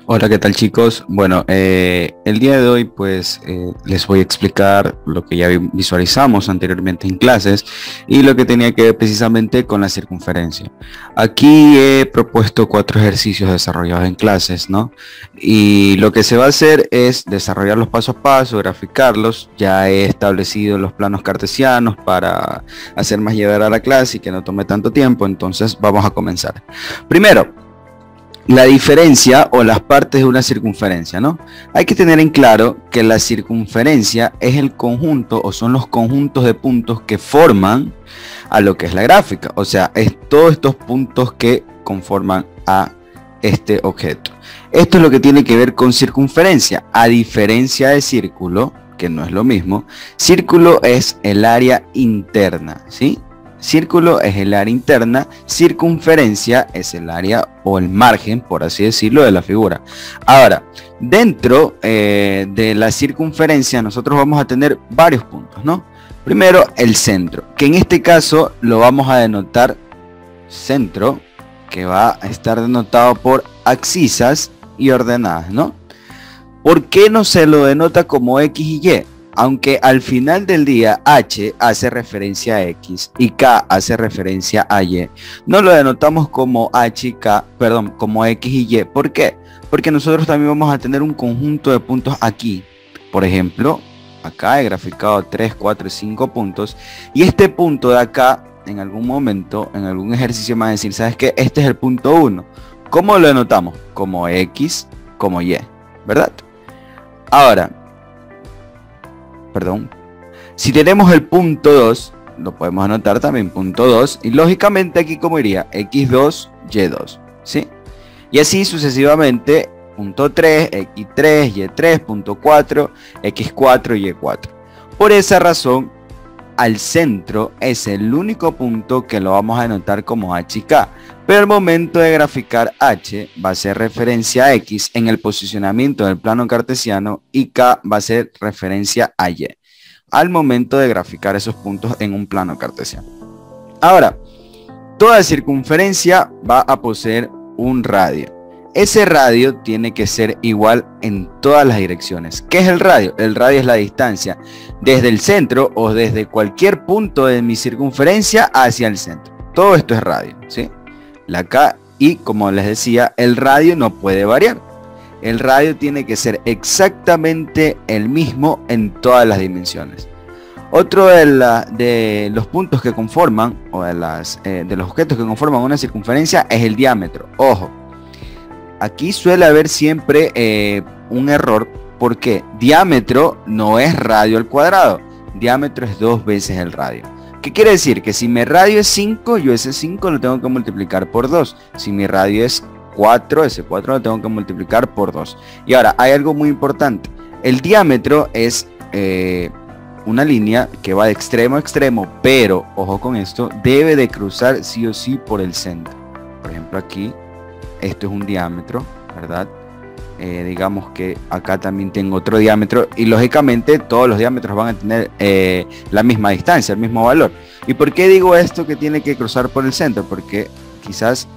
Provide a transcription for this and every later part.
Hola, ¿qué tal chicos? Bueno, el día de hoy les voy a explicar lo que ya visualizamos anteriormente en clases y lo que tenía que ver precisamente con la circunferencia. Aquí he propuesto 4 ejercicios desarrollados en clases, ¿no? Y lo que se va a hacer es desarrollarlos paso a paso, graficarlos. Ya he establecido los planos cartesianos para hacer más llevadera la clase y que no tome tanto tiempo, entonces vamos a comenzar. Primero, la diferencia o las partes de una circunferencia, ¿no? Hay que tener en claro que la circunferencia es el conjunto o son los conjuntos de puntos que forman a lo que es la gráfica. O sea, es todos estos puntos que conforman a este objeto. Esto es lo que tiene que ver con circunferencia. A diferencia de círculo, que no es lo mismo, círculo es el área interna, ¿sí? Círculo es el área interna, circunferencia es el área o el margen, por así decirlo, de la figura. Ahora, dentro de la circunferencia nosotros vamos a tener varios puntos, ¿no? Primero, el centro, que en este caso lo vamos a denotar centro, que va a estar denotado por abscisas y ordenadas, ¿no? ¿Por qué no se lo denota como X y Y? Aunque al final del día H hace referencia a X y K hace referencia a Y, no lo denotamos como H y K, perdón, como X y Y. ¿Por qué? Porque nosotros también vamos a tener un conjunto de puntos aquí. Por ejemplo, acá he graficado 3, 4 y 5 puntos. Y este punto de acá, en algún momento, en algún ejercicio me va a decir, ¿sabes qué? Este es el punto 1. ¿Cómo lo denotamos? Como X, como Y, ¿verdad? Ahora, perdón, si tenemos el punto 2, lo podemos anotar también punto 2, y lógicamente aquí como iría x2, y2, ¿sí? Y así sucesivamente, punto 3, x3, y3, punto 4, x4, y4. Por esa razón, al centro es el único punto que lo vamos a denotar como H y K, pero al momento de graficar H va a ser referencia a X en el posicionamiento del plano cartesiano y K va a ser referencia a Y al momento de graficar esos puntos en un plano cartesiano. Ahora, toda circunferencia va a poseer un radio. Ese radio tiene que ser igual en todas las direcciones. ¿Qué es el radio? El radio es la distancia desde el centro o desde cualquier punto de mi circunferencia hacia el centro. Todo esto es radio, ¿sí? La K, y como les decía, el radio no puede variar. El radio tiene que ser exactamente el mismo en todas las dimensiones. Otro de los puntos que conforman, o de los objetos que conforman una circunferencia es el diámetro. Ojo, aquí suele haber siempre un error, porque diámetro no es radio al cuadrado. Diámetro es 2 veces el radio. ¿Qué quiere decir? Que si mi radio es 5, yo ese 5 lo tengo que multiplicar por 2. Si mi radio es 4, ese 4 lo tengo que multiplicar por 2. Y ahora, hay algo muy importante. El diámetro es una línea que va de extremo a extremo, pero, ojo con esto, debe de cruzar sí o sí por el centro. Por ejemplo, aquí, esto es un diámetro, ¿verdad? Digamos que acá también tengo otro diámetro y lógicamente todos los diámetros van a tener la misma distancia, el mismo valor. ¿Y por qué digo esto que tiene que cruzar por el centro? Porque quizás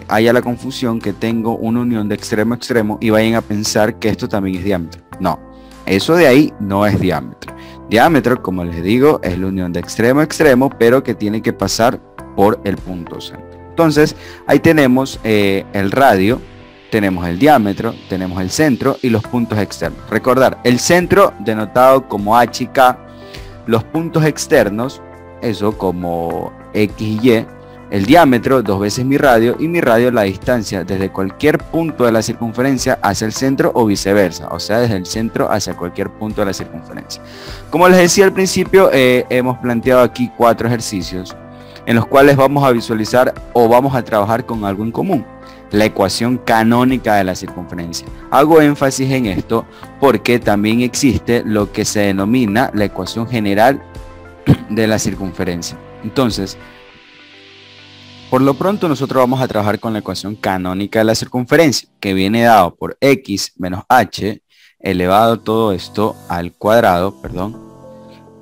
haya la confusión que tengo una unión de extremo a extremo y vayan a pensar que esto también es diámetro. No, eso de ahí no es diámetro. Diámetro, como les digo, es la unión de extremo a extremo, pero que tiene que pasar por el punto centro. Entonces, ahí tenemos el radio, tenemos el diámetro, tenemos el centro y los puntos externos. Recordar, el centro denotado como H y K, los puntos externos, eso como X y Y, el diámetro 2 veces mi radio, y mi radio la distancia desde cualquier punto de la circunferencia hacia el centro o viceversa, o sea, desde el centro hacia cualquier punto de la circunferencia. Como les decía al principio, hemos planteado aquí 4 ejercicios en los cuales vamos a visualizar o vamos a trabajar con algo en común: la ecuación canónica de la circunferencia. Hago énfasis en esto porque también existe lo que se denomina la ecuación general de la circunferencia. Entonces, por lo pronto nosotros vamos a trabajar con la ecuación canónica de la circunferencia, que viene dado por x menos h elevado todo esto al cuadrado,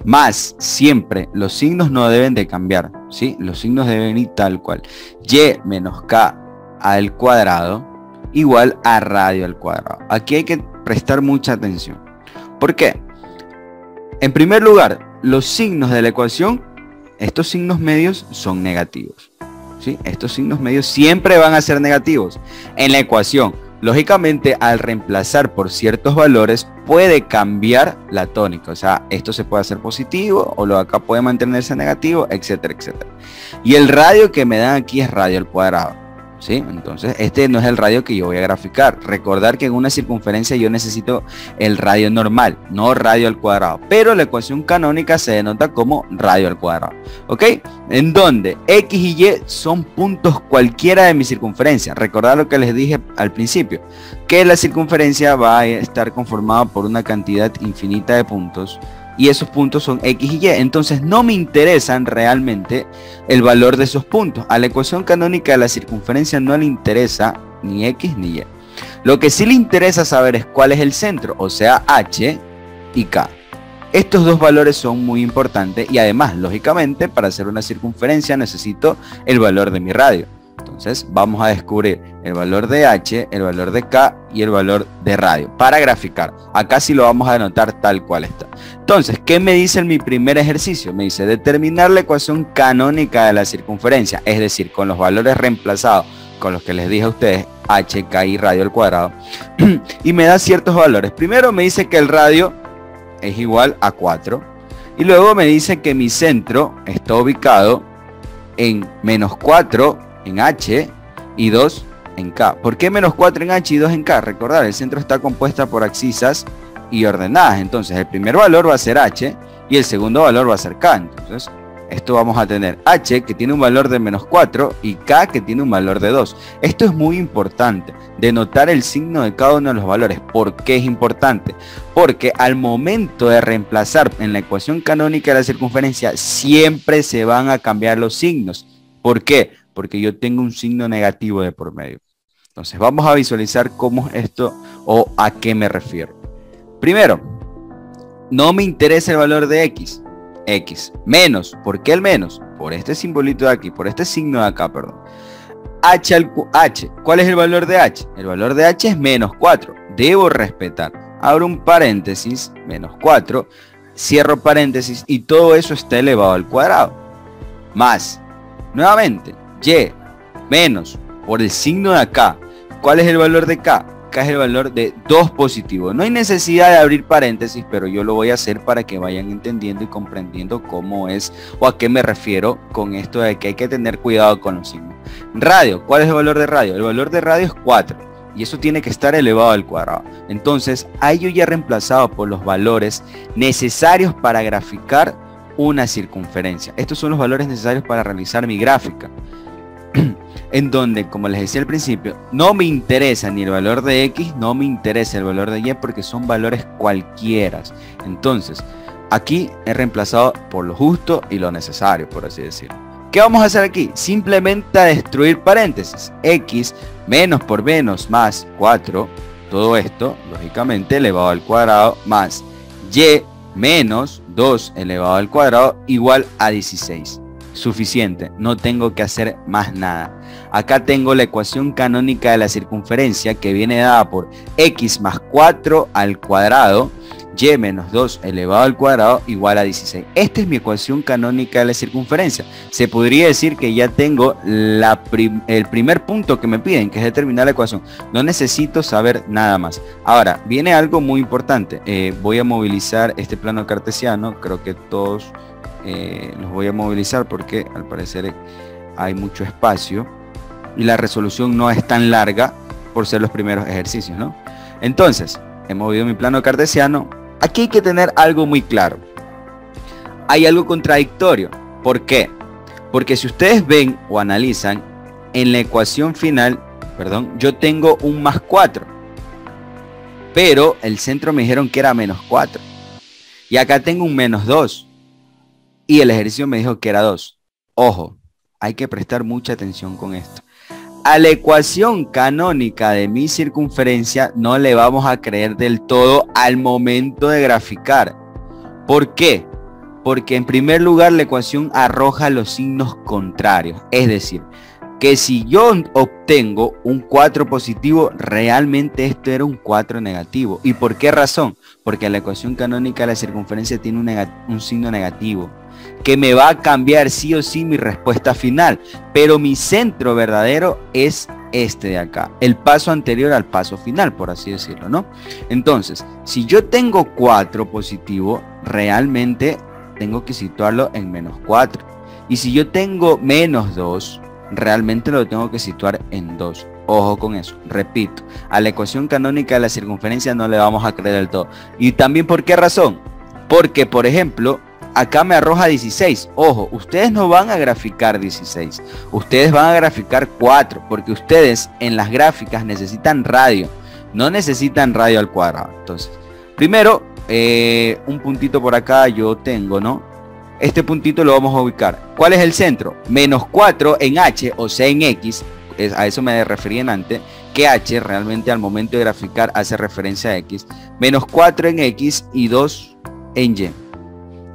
más siempre los signos no deben de cambiar, ¿sí? Los signos deben ir tal cual. Y menos k al cuadrado igual a radio al cuadrado. Aquí hay que prestar mucha atención. ¿Por qué? En primer lugar, los signos de la ecuación, estos signos medios son negativos, ¿sí? Estos signos medios siempre van a ser negativos en la ecuación. Lógicamente, al reemplazar por ciertos valores, puede cambiar la tónica. O sea, esto se puede hacer positivo, o lo de acá puede mantenerse negativo, etcétera, etcétera. Y el radio que me dan aquí es radio al cuadrado, ¿sí? Entonces, este no es el radio que yo voy a graficar. Recordar que en una circunferencia yo necesito el radio normal, no radio al cuadrado. Pero la ecuación canónica se denota como radio al cuadrado, ¿ok? En donde X y Y son puntos cualquiera de mi circunferencia. Recordar lo que les dije al principio, que la circunferencia va a estar conformada por una cantidad infinita de puntos. Y esos puntos son X y Y. Entonces no me interesan realmente el valor de esos puntos. A la ecuación canónica de la circunferencia no le interesa ni X ni Y. Lo que sí le interesa saber es cuál es el centro, o sea, H y K. Estos dos valores son muy importantes y además, lógicamente, para hacer una circunferencia necesito el valor de mi radio. Entonces vamos a descubrir el valor de H, el valor de K y el valor de radio para graficar. Acá sí lo vamos a denotar tal cual está. Entonces, ¿qué me dice en mi primer ejercicio? Me dice determinar la ecuación canónica de la circunferencia, es decir, con los valores reemplazados con los que les dije a ustedes, H, K y radio al cuadrado, y me da ciertos valores. Primero me dice que el radio es igual a 4 y luego me dice que mi centro está ubicado en menos 4 en H y 2 en K. ¿Por qué menos 4 en H y 2 en K? Recordar, el centro está compuesta por abscisas y ordenadas. Entonces el primer valor va a ser H y el segundo valor va a ser K. Entonces esto vamos a tener H que tiene un valor de menos 4 y K que tiene un valor de 2. Esto es muy importante, denotar el signo de cada uno de los valores. ¿Por qué es importante? Porque al momento de reemplazar en la ecuación canónica de la circunferencia siempre se van a cambiar los signos. ¿Por qué? Porque yo tengo un signo negativo de por medio. Entonces vamos a visualizar cómo es esto o a qué me refiero. Primero, no me interesa el valor de X. X menos, ¿por qué el menos? Por este simbolito de aquí, por este signo de acá, perdón. H, ¿cuál es el valor de H? El valor de H es menos 4, debo respetar. Abro un paréntesis, menos 4, cierro paréntesis y todo eso está elevado al cuadrado. Más, nuevamente, Y menos, por el signo de acá, ¿cuál es el valor de K? K es el valor de 2 positivo. No hay necesidad de abrir paréntesis, pero yo lo voy a hacer para que vayan entendiendo y comprendiendo cómo es o a qué me refiero con esto de que hay que tener cuidado con los signos. Radio, ¿cuál es el valor de radio? El valor de radio es 4 y eso tiene que estar elevado al cuadrado. Entonces, ahí yo ya he reemplazado por los valores necesarios para graficar una circunferencia. Estos son los valores necesarios para realizar mi gráfica. En donde, como les decía al principio, no me interesa ni el valor de X, no me interesa el valor de Y porque son valores cualquiera. Entonces, aquí he reemplazado por lo justo y lo necesario, por así decirlo. ¿Qué vamos a hacer aquí? Simplemente a destruir paréntesis. X menos por menos más 4, todo esto, lógicamente, elevado al cuadrado, más Y menos 2 elevado al cuadrado igual a 16. Suficiente, no tengo que hacer más nada. Acá tengo la ecuación canónica de la circunferencia que viene dada por X más 4 al cuadrado, Y menos 2 elevado al cuadrado igual a 16. Esta es mi ecuación canónica de la circunferencia. Se podría decir que ya tengo el primer punto que me piden, que es determinar la ecuación. No necesito saber nada más. Ahora, viene algo muy importante. Voy a movilizar este plano cartesiano. Creo que todos los voy a movilizar porque al parecer hay mucho espacio y la resolución no es tan larga por ser los primeros ejercicios, ¿no? Entonces, he movido mi plano cartesiano. Aquí hay que tener algo muy claro. Hay algo contradictorio. ¿Por qué? Porque si ustedes ven o analizan, en la ecuación final, yo tengo un más 4. Pero el centro me dijeron que era menos 4. Y acá tengo un menos 2. Y el ejercicio me dijo que era 2. Ojo, hay que prestar mucha atención con esto. A la ecuación canónica de mi circunferencia no le vamos a creer del todo al momento de graficar. ¿Por qué? Porque en primer lugar la ecuación arroja los signos contrarios. Es decir, que si yo obtengo un 4 positivo, realmente esto era un 4 negativo. ¿Y por qué razón? Porque la ecuación canónica de la circunferencia tiene un signo negativo, que me va a cambiar sí o sí mi respuesta final. Pero mi centro verdadero es este de acá, el paso anterior al paso final, por así decirlo, ¿no? Entonces, si yo tengo 4 positivo, realmente tengo que situarlo en menos 4. Y si yo tengo menos 2, realmente lo tengo que situar en 2. Ojo con eso. Repito, a la ecuación canónica de la circunferencia no le vamos a creer del todo. Y también, ¿por qué razón? Porque, por ejemplo, acá me arroja 16. Ojo, ustedes no van a graficar 16. Ustedes van a graficar 4, porque ustedes en las gráficas necesitan radio. No necesitan radio al cuadrado. Entonces, primero, un puntito por acá yo tengo, ¿no? Este puntito lo vamos a ubicar. ¿Cuál es el centro? Menos 4 en H o C en X. A eso me refería antes. Que H realmente al momento de graficar hace referencia a X. Menos 4 en X y 2 en Y.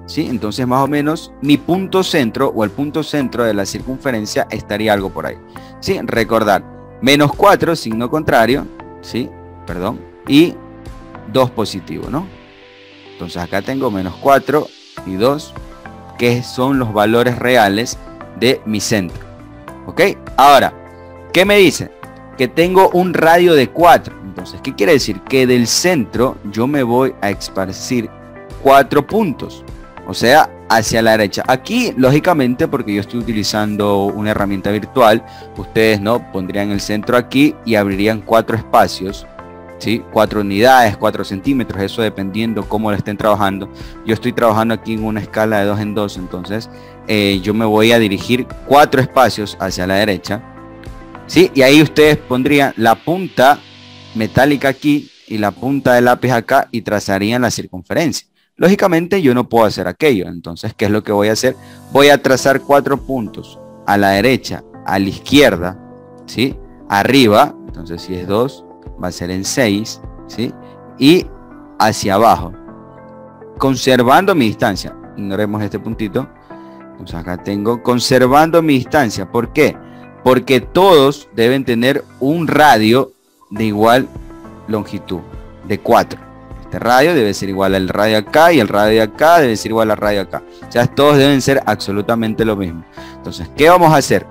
¿Sí? Entonces más o menos mi punto centro o el punto centro de la circunferencia estaría algo por ahí. ¿Sí? Recordar. Menos 4, signo contrario. ¿Sí? Perdón. Y 2 positivo, ¿no? Entonces acá tengo menos 4 y 2. Que son los valores reales de mi centro. ¿Ok? Ahora, ¿qué me dice? Que tengo un radio de 4. Entonces, ¿qué quiere decir? Que del centro yo me voy a esparcir 4 puntos. O sea, hacia la derecha. Aquí, lógicamente, porque yo estoy utilizando una herramienta virtual, ustedes no pondrían el centro aquí y abrirían 4 espacios. ¿Sí? 4 unidades, 4 centímetros, eso dependiendo cómo lo estén trabajando. Yo estoy trabajando aquí en una escala de 2 en 2, entonces yo me voy a dirigir 4 espacios hacia la derecha. ¿Sí? Y ahí ustedes pondrían la punta metálica aquí y la punta del lápiz acá y trazarían la circunferencia. Lógicamente yo no puedo hacer aquello, entonces ¿qué es lo que voy a hacer? Voy a trazar 4 puntos a la derecha, a la izquierda, ¿sí? Arriba, entonces si es 2, va a ser en 6, ¿sí? Y hacia abajo, conservando mi distancia. Ignoremos este puntito. Entonces acá tengo conservando mi distancia. ¿Por qué? Porque todos deben tener un radio de igual longitud, de 4. Este radio debe ser igual al radio acá y el radio acá debe ser igual al radio acá. O sea, todos deben ser absolutamente lo mismo. Entonces, ¿qué vamos a hacer?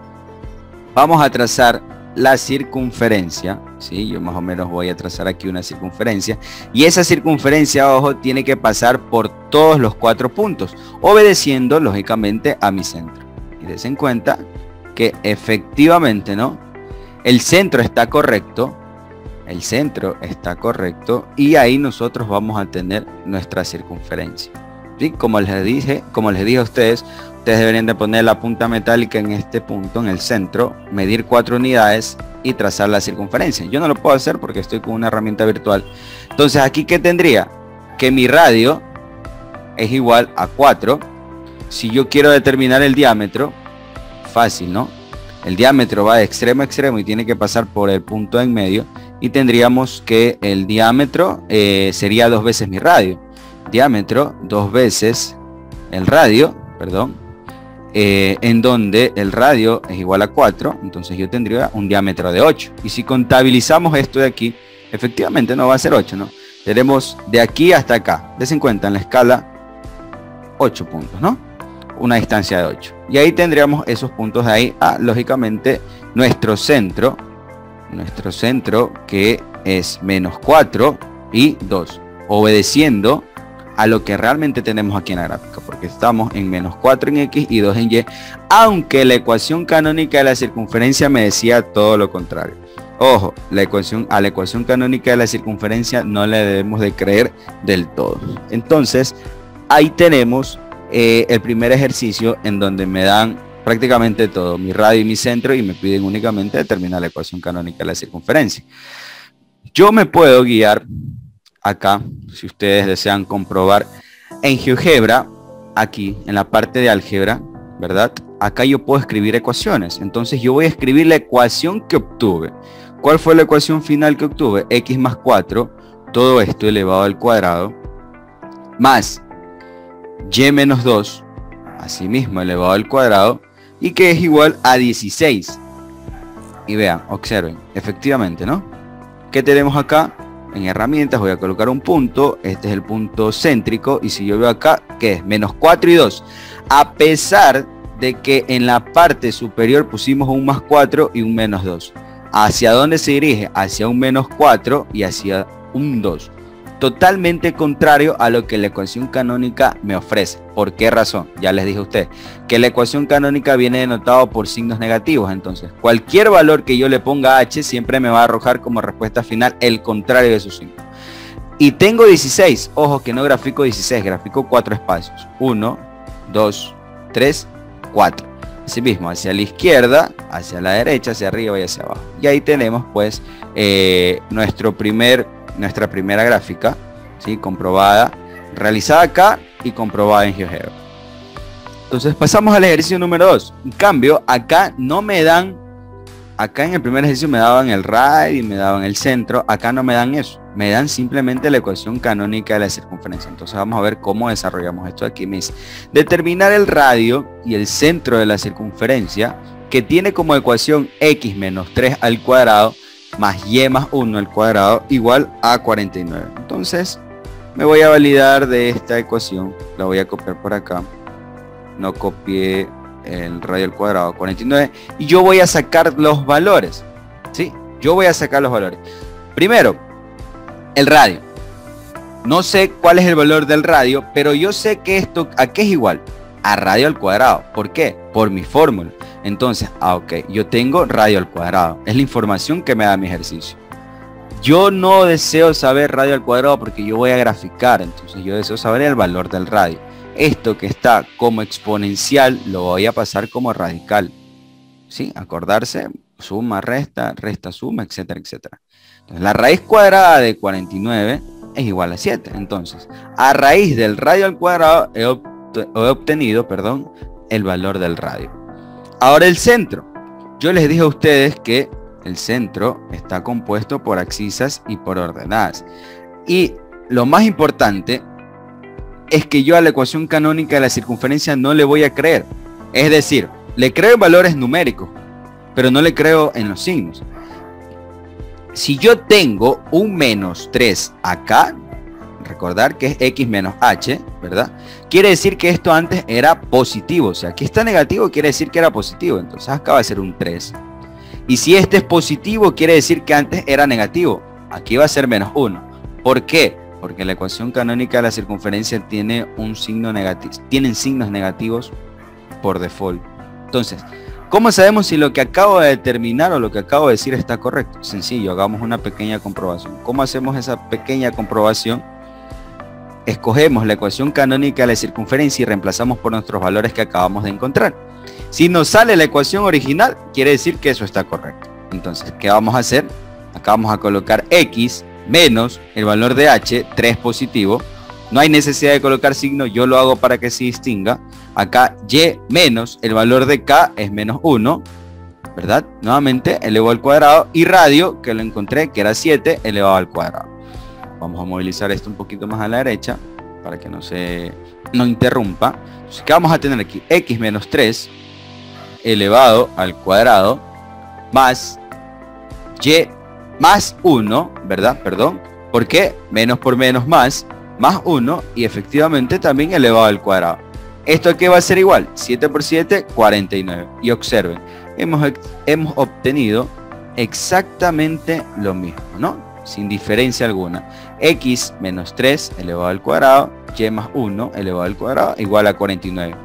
Vamos a trazar la circunferencia, ¿sí? Yo más o menos voy a trazar aquí una circunferencia y esa circunferencia, ojo, tiene que pasar por todos los 4 puntos, obedeciendo lógicamente a mi centro. Y des en cuenta que efectivamente, ¿no? El centro está correcto, y ahí nosotros vamos a tener nuestra circunferencia. ¿Sí? Como les dije a ustedes deberían de poner la punta metálica en este punto, en el centro, medir 4 unidades y trazar la circunferencia. Yo no lo puedo hacer porque estoy con una herramienta virtual. Entonces aquí, ¿qué tendría? Que mi radio es igual a 4. Si yo quiero determinar el diámetro, fácil, ¿no? El diámetro va de extremo a extremo y tiene que pasar por el punto en medio. Y tendríamos que el diámetro sería 2 veces mi radio. Diámetro 2 veces el radio, perdón. En donde el radio es igual a 4, entonces yo tendría un diámetro de 8. Y si contabilizamos esto de aquí, efectivamente no va a ser 8, ¿no? Tenemos de aquí hasta acá, des en cuenta en la escala, 8 puntos, ¿no? Una distancia de 8. Y ahí tendríamos esos puntos de ahí, lógicamente, nuestro centro que es menos 4 y 2, obedeciendo a lo que realmente tenemos aquí en la gráfica, porque estamos en menos 4 en X y 2 en Y, aunque la ecuación canónica de la circunferencia me decía todo lo contrario. Ojo, a la ecuación canónica de la circunferencia no le debemos de creer del todo. Entonces, ahí tenemos el primer ejercicio en donde me dan prácticamente todo, mi radio y mi centro, y me piden únicamente determinar la ecuación canónica de la circunferencia. Yo me puedo guiar acá, si ustedes desean comprobar, en GeoGebra, aquí en la parte de álgebra, ¿verdad? Acá yo puedo escribir ecuaciones. Entonces yo voy a escribir la ecuación que obtuve. ¿Cuál fue la ecuación final que obtuve? X más 4, todo esto elevado al cuadrado, más Y menos 2, asimismo elevado al cuadrado, y que es igual a 16. Y vean, observen, efectivamente, ¿no? ¿Qué tenemos acá? En herramientas voy a colocar un punto, este es el punto céntrico, y si yo veo acá, ¿qué es? Menos 4 y 2. A pesar de que en la parte superior pusimos un más 4 y un menos 2. ¿Hacia dónde se dirige? Hacia un menos 4 y hacia un 2. Totalmente contrario a lo que la ecuación canónica me ofrece. ¿Por qué razón? Ya les dije a ustedes que la ecuación canónica viene denotado por signos negativos. Entonces, cualquier valor que yo le ponga a h siempre me va a arrojar como respuesta final el contrario de su signo. Y tengo 16. Ojo que no grafico 16, grafico 4 espacios. 1, 2, 3, 4. Asimismo, hacia la izquierda, hacia la derecha, hacia arriba y hacia abajo. Y ahí tenemos pues nuestra primera gráfica, ¿sí? Comprobada, realizada acá y comprobada en GeoGebra. Entonces pasamos al ejercicio número 2. En cambio, acá no me dan, acá en el primer ejercicio me daban el radio y me daban el centro, acá no me dan eso, me dan simplemente la ecuación canónica de la circunferencia. Entonces vamos a ver cómo desarrollamos esto aquí. Me dice, determinar el radio y el centro de la circunferencia, que tiene como ecuación x menos 3 al cuadrado más y más 1 al cuadrado igual a 49. Entonces me voy a validar de esta ecuación, la voy a copiar por acá, no copié el radio al cuadrado 49 y yo voy a sacar los valores, ¿sí? Yo voy a sacar los valores. Primero, el radio. No sé cuál es el valor del radio, pero yo sé que esto, ¿a qué es igual? A radio al cuadrado. ¿Por qué? Por mi fórmula. Entonces, ok, yo tengo radio al cuadrado. Es la información que me da mi ejercicio. Yo no deseo saber radio al cuadrado porque yo voy a graficar. Entonces yo deseo saber el valor del radio. Esto que está como exponencial lo voy a pasar como radical. ¿Sí? Acordarse, suma, resta, resta, suma, etcétera, etcétera. Entonces, la raíz cuadrada de 49 es igual a 7. Entonces, a raíz del radio al cuadrado he obtenido, el valor del radio. Ahora el centro. Yo les dije a ustedes que el centro está compuesto por abscisas y por ordenadas. Y lo más importante es que yo a la ecuación canónica de la circunferencia no le voy a creer. Es decir, le creo en valores numéricos, pero no le creo en los signos. Si yo tengo un menos 3 acá, recordar que es x menos h, ¿verdad? Quiere decir que esto antes era positivo. O sea, aquí está negativo, quiere decir que era positivo. Entonces acá va a ser un 3. Y si este es positivo, quiere decir que antes era negativo. Aquí va a ser menos 1. ¿Por qué? Porque la ecuación canónica de la circunferencia tiene un signo negativo. Tienen signos negativos por default. Entonces, ¿cómo sabemos si lo que acabo de determinar o lo que acabo de decir está correcto? Sencillo, hagamos una pequeña comprobación. ¿Cómo hacemos esa pequeña comprobación? Escogemos la ecuación canónica de la circunferencia y reemplazamos por nuestros valores que acabamos de encontrar. Si nos sale la ecuación original, quiere decir que eso está correcto. Entonces, ¿qué vamos a hacer? Acá vamos a colocar x menos el valor de h, 3 positivo. No hay necesidad de colocar signo, yo lo hago para que se distinga. Acá y menos el valor de k es menos 1, ¿verdad? Nuevamente elevado al cuadrado, y radio, que lo encontré, que era 7, elevado al cuadrado. Vamos a movilizar esto un poquito más a la derecha para que no interrumpa. Entonces, ¿qué vamos a tener aquí? X menos 3 elevado al cuadrado más y más 1, ¿verdad? Perdón. ¿Por qué? Menos por menos más 1 y efectivamente también elevado al cuadrado. ¿Esto qué va a ser igual? 7 por 7, 49. Y observen, hemos obtenido exactamente lo mismo, ¿no? Sin diferencia alguna. X menos 3 elevado al cuadrado, y más 1 elevado al cuadrado igual a 49.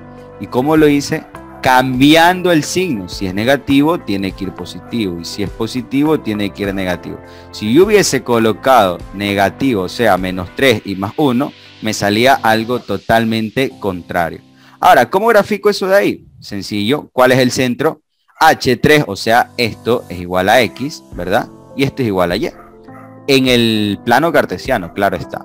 ¿Y cómo lo hice? Cambiando el signo. Si es negativo, tiene que ir positivo. Y si es positivo, tiene que ir negativo. Si yo hubiese colocado negativo, o sea, menos 3 y más 1, me salía algo totalmente contrario. Ahora, ¿cómo grafico eso de ahí? Sencillo. ¿Cuál es el centro? H3, o sea, esto es igual a X, ¿verdad? Y esto es igual a Y. En el plano cartesiano, claro está.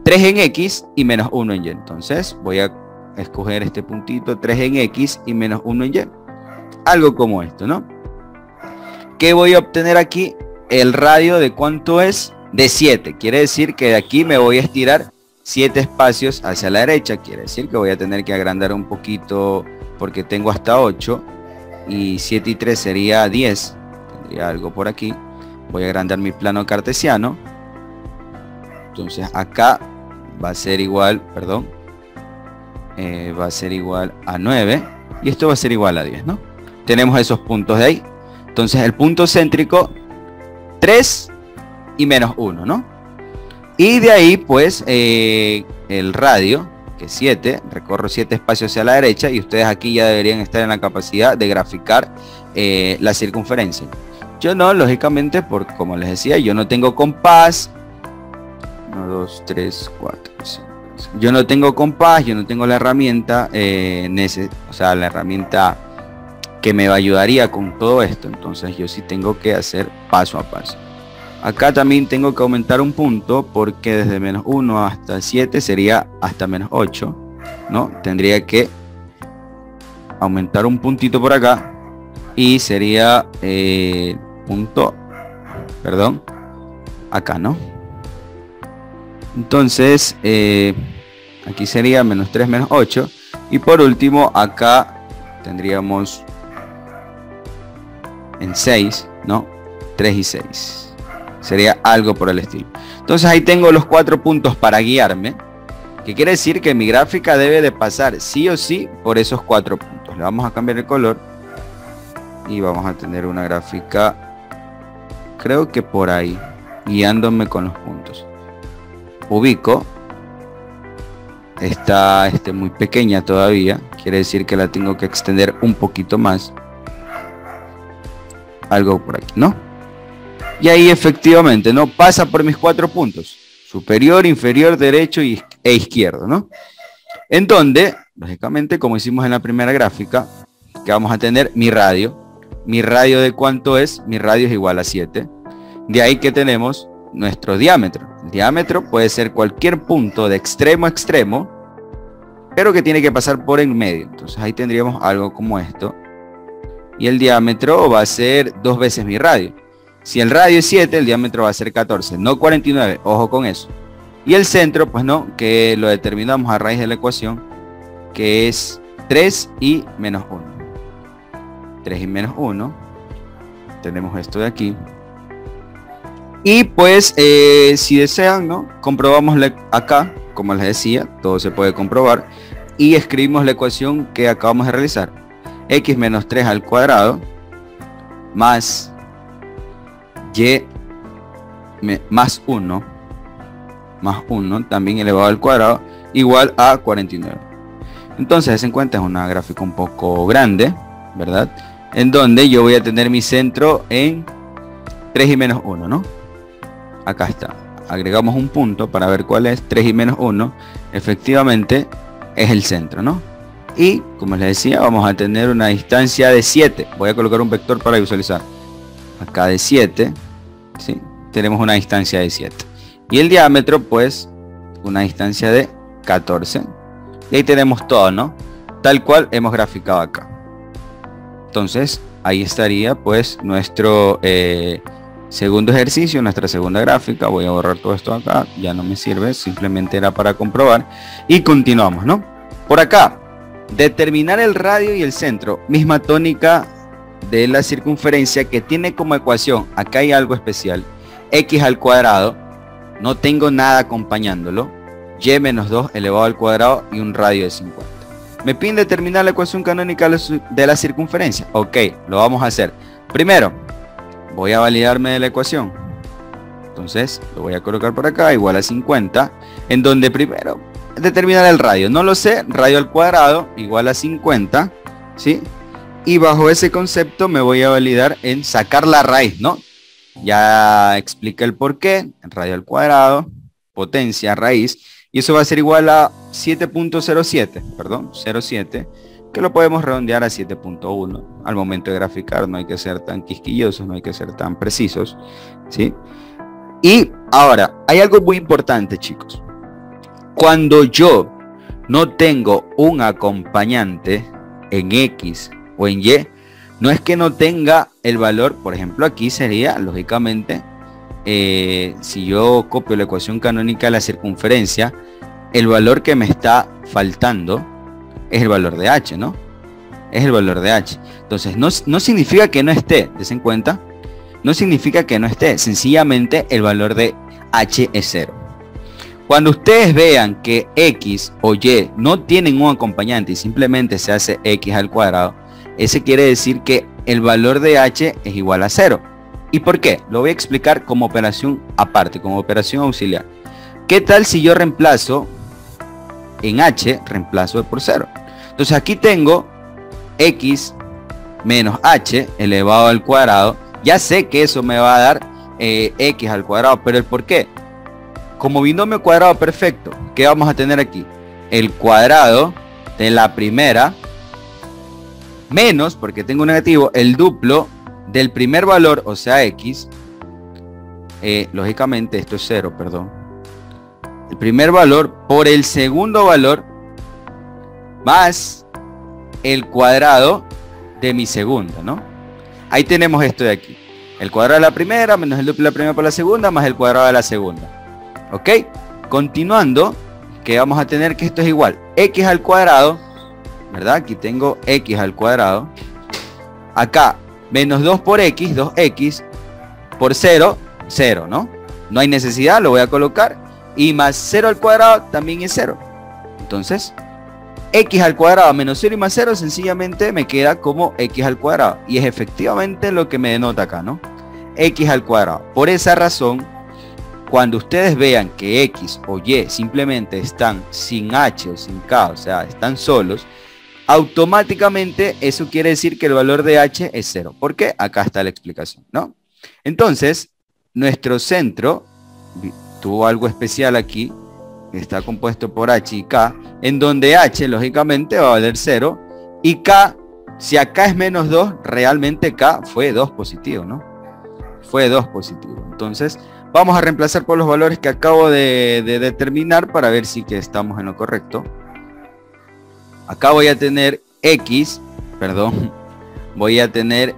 3 en X y menos 1 en Y. Entonces, voy a escoger este puntito, 3 en X y menos 1 en Y. Algo como esto, ¿no? ¿Qué voy a obtener aquí? El radio de cuánto es, de 7. Quiere decir que de aquí me voy a estirar 7 espacios hacia la derecha. Quiere decir que voy a tener que agrandar un poquito porque tengo hasta 8. Y 7 y 3 sería 10. pondría algo por aquí. Voy a agrandar mi plano cartesiano. Entonces acá va a ser igual, perdón, va a ser igual a 9 y esto va a ser igual a 10, ¿no? Tenemos esos puntos de ahí. Entonces el punto céntrico 3 y menos 1, ¿no? Y de ahí pues el radio, que es 7, recorro 7 espacios hacia la derecha y ustedes aquí ya deberían estar en la capacidad de graficar la circunferencia. Yo no, lógicamente, porque como les decía, yo no tengo compás. 1, 2, 3, 4, 5. Yo no tengo compás, yo no tengo la herramienta, o sea, la herramienta que me ayudaría con todo esto. Entonces yo sí tengo que hacer paso a paso. Acá también tengo que aumentar un punto porque desde menos 1 hasta 7 sería hasta menos 8, ¿no? Tendría que aumentar un puntito por acá y sería punto, perdón, acá, ¿no? Entonces aquí sería menos 3 menos 8 y por último acá tendríamos en 6, ¿no? 3 y 6 sería algo por el estilo. Entonces ahí tengo los 4 puntos para guiarme, que quiere decir que mi gráfica debe de pasar sí o sí por esos 4 puntos. Le vamos a cambiar el color y vamos a tener una gráfica, creo que por ahí, guiándome con los puntos. Ubico, está muy pequeña todavía, quiere decir que la tengo que extender un poquito más, algo por aquí, ¿no? Y ahí efectivamente, ¿no? Pasa por mis 4 puntos, superior, inferior, derecho e izquierdo, ¿no? En donde, lógicamente, como hicimos en la primera gráfica, que vamos a tener mi radio de cuánto es, mi radio es igual a 7, de ahí que tenemos nuestro diámetro. El diámetro puede ser cualquier punto de extremo a extremo, pero que tiene que pasar por en medio. Entonces ahí tendríamos algo como esto. Y el diámetro va a ser 2 veces mi radio. Si el radio es 7, el diámetro va a ser 14, no 49. Ojo con eso. Y el centro, pues no, que lo determinamos a raíz de la ecuación, que es 3 y menos 1. 3 y menos 1. Tenemos esto de aquí. Y pues si desean, ¿no? Comprobamos acá, como les decía, todo se puede comprobar. Y escribimos la ecuación que acabamos de realizar. X menos 3 al cuadrado más Y más 1 también elevado al cuadrado igual a 49. Entonces, en cuenta, es una gráfica un poco grande, ¿verdad? En donde yo voy a tener mi centro en 3 y menos 1, ¿no? Acá está. Agregamos un punto para ver cuál es. 3 y menos 1. Efectivamente es el centro, ¿no? Y como les decía, vamos a tener una distancia de 7. Voy a colocar un vector para visualizar. Acá de 7. ¿Sí? Tenemos una distancia de 7. Y el diámetro, pues, una distancia de 14. Y ahí tenemos todo, ¿no? Tal cual hemos graficado acá. Entonces, ahí estaría, pues, nuestro segundo ejercicio, nuestra segunda gráfica. Voy a borrar todo esto acá, ya no me sirve, simplemente era para comprobar. Y continuamos, ¿no? Por acá, determinar el radio y el centro, misma tónica de la circunferencia, que tiene como ecuación, acá hay algo especial, x al cuadrado, no tengo nada acompañándolo, y menos 2 elevado al cuadrado y un radio de 50. Me piden determinar la ecuación canónica de la circunferencia. Ok, lo vamos a hacer. Primero, voy a validarme de la ecuación. Entonces, lo voy a colocar por acá, igual a 50, en donde primero determinar el radio. No lo sé, radio al cuadrado igual a 50, ¿sí? Y bajo ese concepto me voy a validar en sacar la raíz, ¿no? Ya expliqué el por qué. Radio al cuadrado, potencia, raíz. Y eso va a ser igual a 7.07, perdón, 0.7, que lo podemos redondear a 7.1. Al momento de graficar no hay que ser tan quisquillosos, no hay que ser tan precisos, ¿sí? Y ahora, hay algo muy importante, chicos. Cuando yo no tengo un acompañante en X o en Y, no es que no tenga el valor. Por ejemplo, aquí sería, lógicamente, si yo copio la ecuación canónica de la circunferencia, el valor que me está faltando es el valor de h, ¿no? Es el valor de h. Entonces, no significa que no esté, des en cuenta, no significa que no esté, sencillamente el valor de h es 0. Cuando ustedes vean que x o y no tienen un acompañante y simplemente se hace x al cuadrado, ese quiere decir que el valor de h es igual a 0. ¿Y por qué? Lo voy a explicar como operación aparte, como operación auxiliar. ¿Qué tal si yo reemplazo en h, reemplazo por 0? Entonces aquí tengo x menos h elevado al cuadrado. Ya sé que eso me va a dar x al cuadrado, pero el por qué. Como binomio cuadrado perfecto, ¿qué vamos a tener aquí? El cuadrado de la primera menos, porque tengo un negativo, el duplo del primer valor, o sea x. Lógicamente esto es 0, perdón. El primer valor por el segundo valor más el cuadrado de mi segunda, ¿no? Ahí tenemos esto de aquí. El cuadrado de la primera menos el duplo de la primera por la segunda más el cuadrado de la segunda. ¿Ok? Continuando, que vamos a tener que esto es igual. X al cuadrado, ¿verdad? Aquí tengo x al cuadrado. Acá, menos 2 por x, 2x por 0, 0, ¿no? No hay necesidad, lo voy a colocar. Y más 0 al cuadrado también es 0. Entonces, x al cuadrado menos 0 y más 0 sencillamente me queda como x al cuadrado. Y es efectivamente lo que me denota acá, ¿no? X al cuadrado. Por esa razón, cuando ustedes vean que x o y simplemente están sin h o sin k, o sea, están solos, automáticamente eso quiere decir que el valor de h es 0. ¿Por qué? Acá está la explicación, ¿no? Entonces, nuestro centro tuvo algo especial aquí, que está compuesto por h y k, en donde h lógicamente va a valer 0, y k, si acá es menos 2, realmente k fue 2 positivo, ¿no? Fue 2 positivo. Entonces, vamos a reemplazar por los valores que acabo de determinar para ver si que estamos en lo correcto. Acá voy a tener x, perdón, voy a tener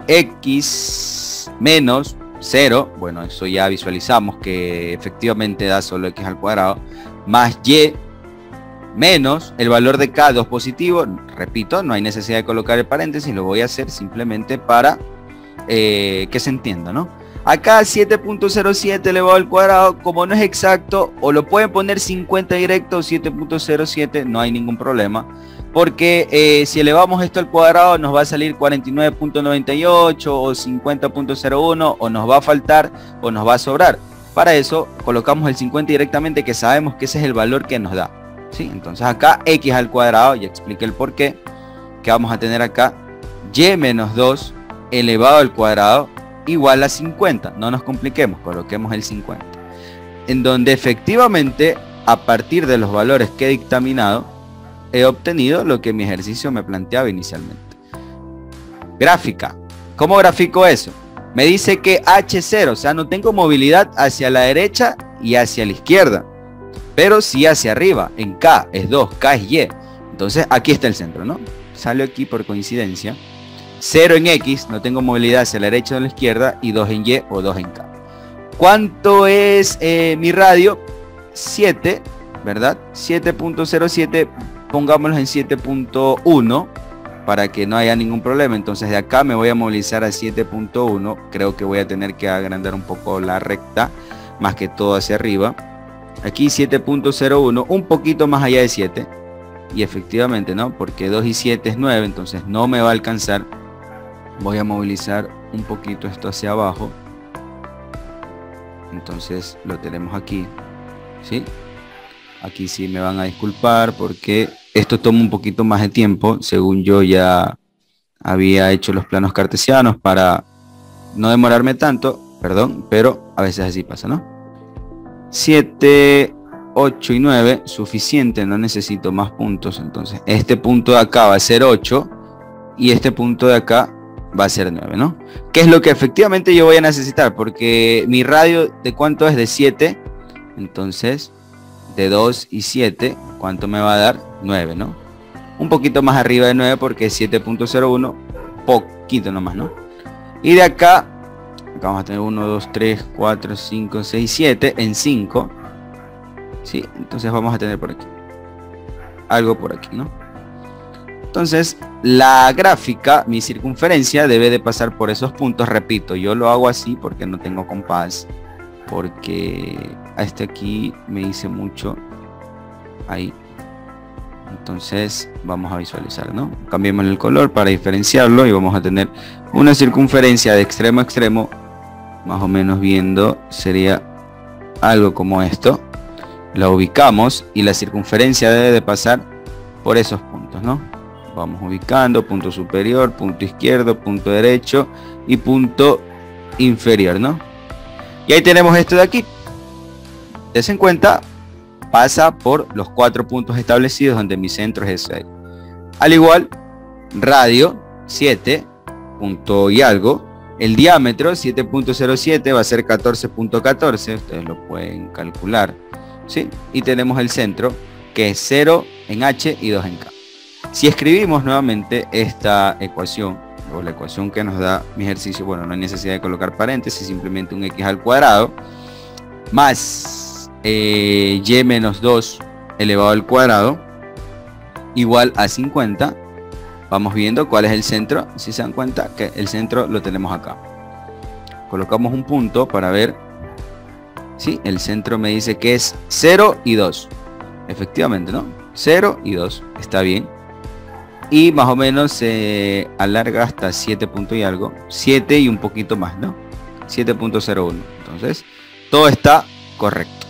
x menos 0, bueno, eso ya visualizamos que efectivamente da solo x al cuadrado, más y menos el valor de k, 2 positivo, repito, no hay necesidad de colocar el paréntesis, lo voy a hacer simplemente para que se entienda, ¿no? Acá 7.07 elevado al cuadrado, como no es exacto, o lo pueden poner 50 directo o 7.07, no hay ningún problema. Porque si elevamos esto al cuadrado nos va a salir 49.98 o 50.01 o nos va a faltar o nos va a sobrar. Para eso colocamos el 50 directamente, que sabemos que ese es el valor que nos da, ¿sí? Entonces acá x al cuadrado, ya expliqué el por qué, que vamos a tener acá y menos 2 elevado al cuadrado igual a 50. No nos compliquemos, coloquemos el 50. En donde efectivamente a partir de los valores que he dictaminado he obtenido lo que mi ejercicio me planteaba inicialmente. Gráfica. ¿Cómo grafico eso? Me dice que H0, o sea, no tengo movilidad hacia la derecha y hacia la izquierda, pero sí hacia arriba. En K es 2, K es Y. Entonces aquí está el centro, ¿no? Sale aquí por coincidencia. 0 en X, no tengo movilidad hacia la derecha o la izquierda, y 2 en Y o 2 en K. ¿Cuánto es mi radio? 7, ¿verdad? 7.07, pongámoslo en 7.1 para que no haya ningún problema. Entonces de acá me voy a movilizar a 7.1. Creo que voy a tener que agrandar un poco la recta, más que todo hacia arriba. Aquí 7.01, un poquito más allá de 7. Y efectivamente, ¿no? Porque 2 y 7 es 9, entonces no me va a alcanzar. Voy a movilizar un poquito esto hacia abajo. Entonces lo tenemos aquí, ¿sí? Aquí sí me van a disculpar porque esto toma un poquito más de tiempo. Según yo ya había hecho los planos cartesianos para no demorarme tanto, perdón, pero a veces así pasa, ¿no? 7, 8 y 9, suficiente, no necesito más puntos. Entonces este punto de acá va a ser 8 y este punto de acá va a ser 9, ¿no? ¿Qué es lo que efectivamente yo voy a necesitar? Porque mi radio, ¿de cuánto es? De 7. Entonces, de 2 y 7, ¿cuánto me va a dar? 9, ¿no? Un poquito más arriba de 9 porque es 7.01, poquito nomás, ¿no? Y de acá vamos a tener 1, 2, 3, 4, 5, 6, 7 en 5. ¿Sí? Entonces vamos a tener por aquí algo por aquí, ¿no? Entonces, la gráfica, mi circunferencia, debe de pasar por esos puntos. Repito, yo lo hago así porque no tengo compás, porque a este aquí me hice mucho ahí. Entonces vamos a visualizar, ¿no? Cambiemos el color para diferenciarlo y vamos a tener una circunferencia de extremo a extremo, más o menos viendo, sería algo como esto. La ubicamos y la circunferencia debe de pasar por esos puntos, ¿no? Vamos ubicando punto superior, punto izquierdo, punto derecho y punto inferior, ¿no? Y ahí tenemos esto de aquí. Des en cuenta, pasa por los 4 puntos establecidos donde mi centro es ese ahí. Al igual, radio 7 punto y algo. El diámetro 7.07 va a ser 14.14. Ustedes lo pueden calcular, ¿sí? Y tenemos el centro que es 0 en H y 2 en K. Si escribimos nuevamente esta ecuación, o la ecuación que nos da mi ejercicio, bueno, no hay necesidad de colocar paréntesis, simplemente un x al cuadrado más y menos 2 elevado al cuadrado igual a 50. Vamos viendo cuál es el centro. Si se dan cuenta que el centro lo tenemos acá. Colocamos un punto para ver. Sí, el centro me dice que es 0 y 2. Efectivamente, ¿no? 0 y 2. Está bien. Y más o menos se alarga hasta 7 punto y algo. 7 y un poquito más, ¿no? 7.01. Entonces, todo está correcto.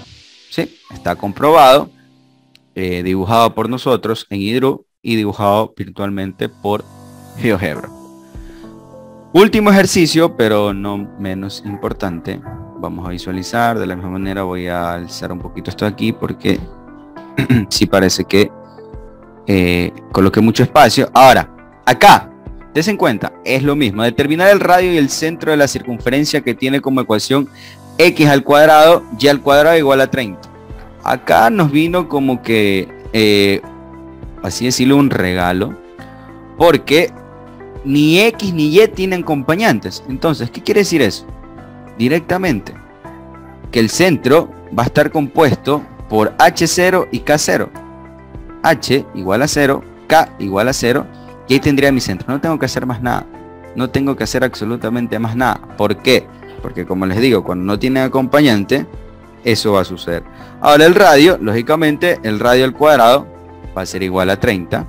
¿Sí? Está comprobado. Dibujado por nosotros en Hydro y dibujado virtualmente por GeoGebra. Último ejercicio, pero no menos importante. Vamos a visualizar. De la misma manera voy a alzar un poquito esto aquí porque sí parece que coloqué mucho espacio. Ahora, acá, des en cuenta, es lo mismo. Determinar el radio y el centro de la circunferencia que tiene como ecuación x al cuadrado, y al cuadrado igual a 30. Acá nos vino como que, así decirlo, un regalo. Porque ni x ni y tienen acompañantes. Entonces, ¿qué quiere decir eso? Directamente, que el centro va a estar compuesto por H0 y K0. H igual a 0, K igual a 0, y ahí tendría mi centro. No tengo que hacer más nada. No tengo que hacer absolutamente más nada. ¿Por qué? Porque como les digo, cuando no tiene acompañante, eso va a suceder. Ahora el radio, lógicamente, el radio al cuadrado va a ser igual a 30.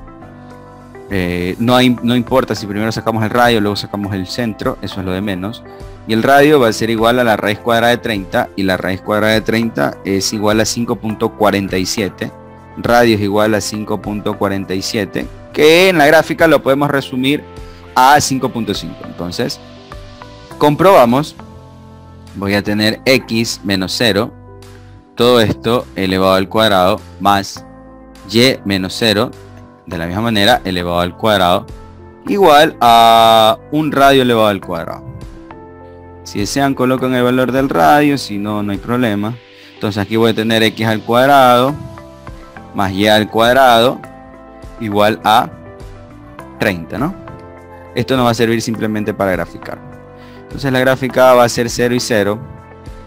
No importa si primero sacamos el radio, luego sacamos el centro, eso es lo de menos. Y el radio va a ser igual a la raíz cuadrada de 30, y la raíz cuadrada de 30 es igual a 5.47. Radio es igual a 5.47, que en la gráfica lo podemos resumir a 5.5. Entonces, comprobamos. Voy a tener x menos 0, todo esto elevado al cuadrado, más y menos 0, de la misma manera, elevado al cuadrado, igual a un radio elevado al cuadrado. Si desean, colocan el valor del radio, si no, no hay problema. Entonces aquí voy a tener x al cuadrado más y al cuadrado igual a 30, ¿no? Esto nos va a servir simplemente para graficar. Entonces la gráfica va a ser 0 y 0.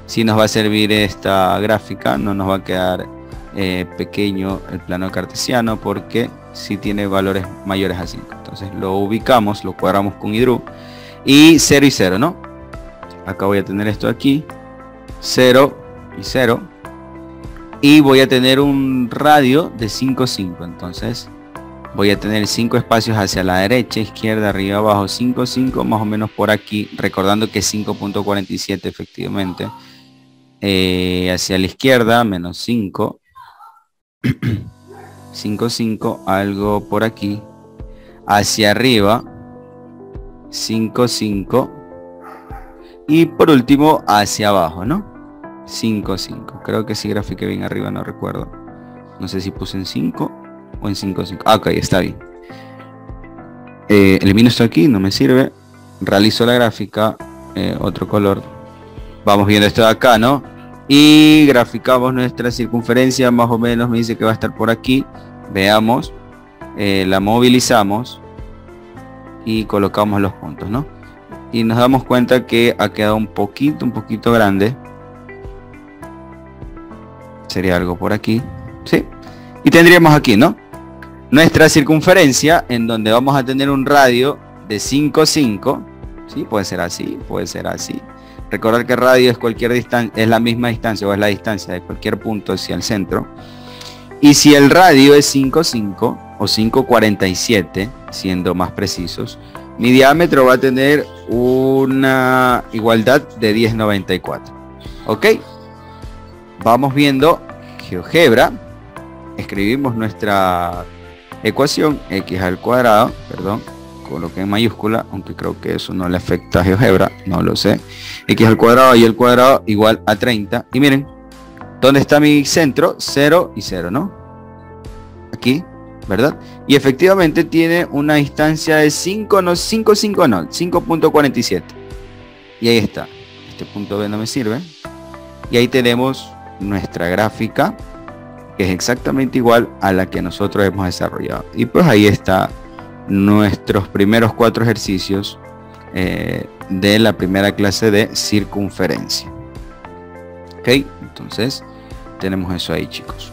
Si nos va a servir esta gráfica, no nos va a quedar pequeño el plano cartesiano, porque si tiene valores mayores a 5. Entonces lo ubicamos, lo cuadramos con Hydro y 0 y 0, ¿no? Acá voy a tener esto aquí, 0 y 0. Y voy a tener un radio de 5, 5. Entonces voy a tener 5 espacios hacia la derecha, izquierda, arriba, abajo, 5, 5, más o menos por aquí, recordando que es 5.47 efectivamente. Hacia la izquierda, menos 5. 5, 5, algo por aquí. Hacia arriba, 5, 5. Y por último, hacia abajo, ¿no? 5, 5. Creo que sí grafiqué bien arriba, no recuerdo. No sé si puse en 5 o en 5, 5. Ah, ok, está bien. Elimino esto aquí, no me sirve. Realizo la gráfica, otro color. Vamos viendo esto de acá, ¿no? Y graficamos nuestra circunferencia, más o menos me dice que va a estar por aquí. Veamos, la movilizamos y colocamos los puntos, ¿no? Y nos damos cuenta que ha quedado un poquito grande. Sería algo por aquí, ¿sí? Y tendríamos aquí, ¿no? nuestra circunferencia, en donde vamos a tener un radio de 5, 5, ¿sí? Puede ser así, puede ser así. Recordar que radio es cualquier distancia, es la misma distancia o es la distancia de cualquier punto hacia el centro. Y si el radio es 5, 5 o 5,47, siendo más precisos, mi diámetro va a tener una igualdad de 10,94. ¿Ok? Vamos viendo GeoGebra. Escribimos nuestra ecuación, x al cuadrado, perdón, coloqué en mayúscula, aunque creo que eso no le afecta a GeoGebra, no lo sé. X al cuadrado y el cuadrado igual a 30. Y miren, ¿dónde está mi centro? 0 y 0, ¿no? Aquí, ¿verdad? Y efectivamente tiene una distancia de 5, no, 5, 5 no, 5,47. Y ahí está. Este punto B no me sirve. Y ahí tenemos nuestra gráfica, que es exactamente igual a la que nosotros hemos desarrollado. Y pues ahí está nuestros primeros 4 ejercicios de la primera clase de circunferencia. Ok, entonces tenemos eso ahí, chicos.